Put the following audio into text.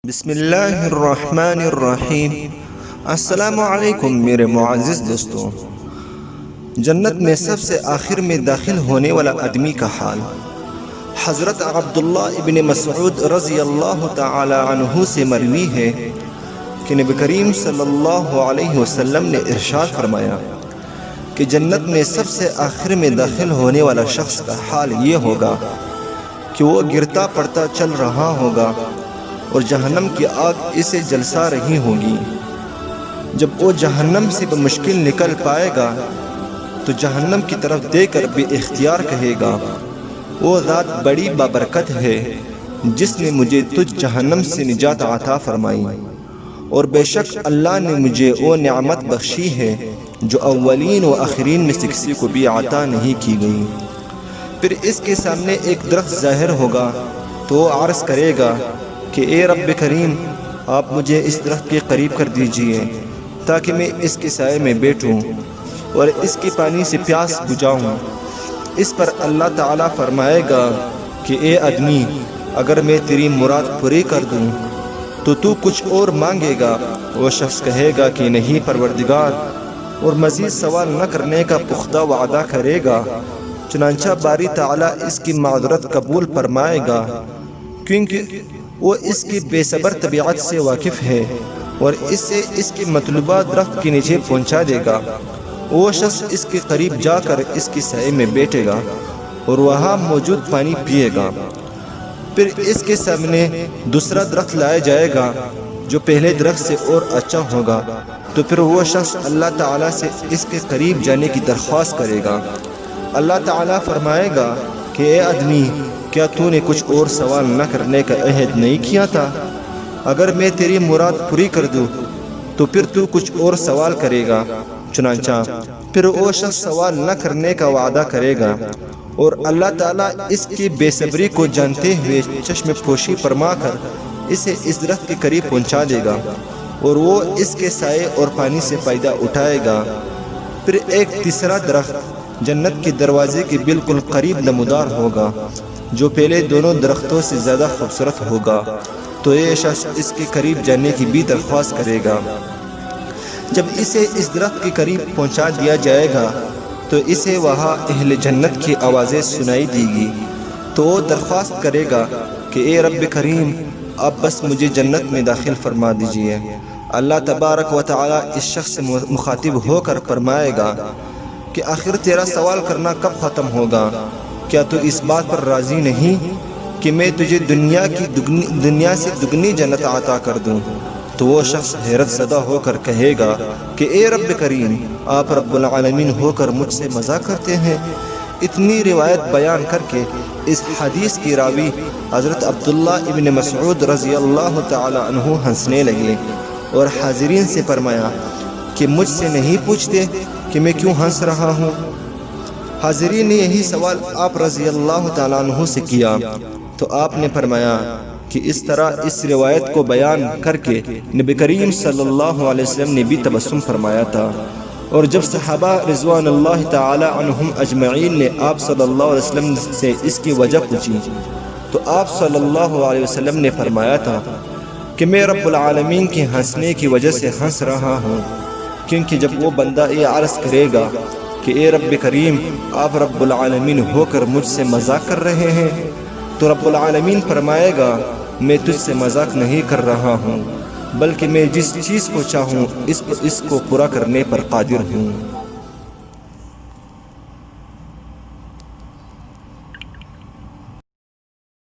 بسم اللہ الرحمن الرحیم۔ السلام علیکم میرے معزز دوستوں۔ جنت میں سب سے آخر میں داخل ہونے والا آدمی کا حال۔ حضرت عبداللہ ابن مسعود رضی اللہ تعالی عنہ سے مروی ہے کہ نبی کریم صلی اللہ علیہ وسلم نے ارشاد فرمایا کہ جنت میں سب سے آخر میں داخل ہونے والا شخص کا حال یہ ہوگا کہ وہ گرتا پڑتا چل رہا ہوگا اور جہنم کی آگ اسے جلسا رہی ہوگی۔ جب وہ جہنم سے بمشکل نکل پائے گا تو جہنم کی طرف دے کر بے اختیار کہے گا، وہ ذات بڑی بابرکت ہے جس نے مجھے تجھ جہنم سے نجات عطا فرمائی، اور بے شک اللہ نے مجھے وہ نعمت بخشی ہے جو اولین و آخرین میں سے کسی کو بھی عطا نہیں کی گئی۔ پھر اس کے سامنے ایک درخت ظاہر ہوگا تو وہ عرض کرے گا کہ اے رب کریم، آپ مجھے اس درخت کے قریب کر دیجئے تاکہ میں اس کے سائے میں بیٹھوں اور اس کے پانی سے پیاس بجھاؤں۔ اس پر اللہ تعالیٰ فرمائے گا کہ اے آدمی، اگر میں تیری مراد پوری کر دوں تو کچھ اور مانگے گا؟ وہ شخص کہے گا کہ نہیں پروردگار، اور مزید سوال نہ کرنے کا پختہ وعدہ کرے گا۔ چنانچہ باری تعالیٰ اس کی معذرت قبول فرمائے گا، کیونکہ وہ اس کی بے صبر طبیعت سے واقف ہے، اور اسے اس کے مطلوبہ درخت کے نیچے پہنچا دے گا۔ وہ شخص اس کے قریب جا کر اس کی سائے میں بیٹھے گا اور وہاں موجود پانی پیے گا۔ پھر اس کے سامنے دوسرا درخت لایا جائے گا جو پہلے درخت سے اور اچھا ہوگا، تو پھر وہ شخص اللہ تعالیٰ سے اس کے قریب جانے کی درخواست کرے گا۔ اللہ تعالیٰ فرمائے گا کہ اے آدمی، کیا تو نے کچھ اور سوال نہ کرنے کا عہد نہیں کیا تھا؟ اگر میں تیری مراد پوری کر دوں تو پھر تو کچھ اور سوال کرے گا۔ چنانچہ پھر وہ شخص سوال نہ کرنے کا وعدہ کرے گا، اور اللہ تعالیٰ اس کی بے صبری کو جانتے ہوئے چشم پوشی فرما کر اسے اس درخت کے قریب پہنچا دے گا، اور وہ اس کے سائے اور پانی سے فائدہ اٹھائے گا۔ پھر ایک تیسرا درخت جنت کے دروازے کے بالکل قریب نمودار ہوگا جو پہلے دونوں درختوں سے زیادہ خوبصورت ہوگا، تو یہ شخص اس کے قریب جانے کی بھی درخواست کرے گا۔ جب اسے اس درخت کے قریب پہنچا دیا جائے گا تو اسے وہاں اہل جنت کی آوازیں سنائی دی گی، تو وہ درخواست کرے گا کہ اے رب کریم، آپ بس مجھے جنت میں داخل فرما دیجئے۔ اللہ تبارک و تعالی اس شخص سے مخاطب ہو کر فرمائے گا کہ آخر تیرا سوال کرنا کب ختم ہوگا؟ کیا تو اس بات پر راضی نہیں کہ میں تجھے دنیا سے دگنی جنت عطا کر دوں؟ تو وہ شخص حیرت زدہ ہو کر کہے گا کہ اے رب کریم، آپ رب العالمین ہو کر مجھ سے مذاق کرتے ہیں۔ اتنی روایت بیان کر کے اس حدیث کی راوی حضرت عبداللہ ابن مسعود رضی اللہ تعالی عنہ ہنسنے لگے اور حاضرین سے فرمایا کہ مجھ سے نہیں پوچھتے کہ میں کیوں ہنس رہا ہوں؟ حاضرین نے یہی سوال آپ رضی اللہ تعالیٰ عنہ سے کیا، تو آپ نے فرمایا کہ اس طرح اس روایت کو بیان کر کے نبی کریم صلی اللہ علیہ وسلم نے بھی تبسم فرمایا تھا۔ اور جب صحابہ رضوان اللہ تعالی عنہم اجمعین نے آپ صلی اللہ علیہ وسلم سے اس کی وجہ پوچھی تو آپ صلی اللہ علیہ وسلم نے فرمایا تھا کہ میں رب العالمین کے ہنسنے کی وجہ سے ہنس رہا ہوں، کیونکہ جب وہ بندہ یہ عرض کرے گا کہ اے رب کریم، آپ رب العالمین ہو کر مجھ سے مذاق کر رہے ہیں، تو رب العالمین فرمائے گا میں تجھ سے مذاق نہیں کر رہا ہوں، بلکہ میں جس چیز کو چاہوں اس کو پورا کرنے پر قادر ہوں۔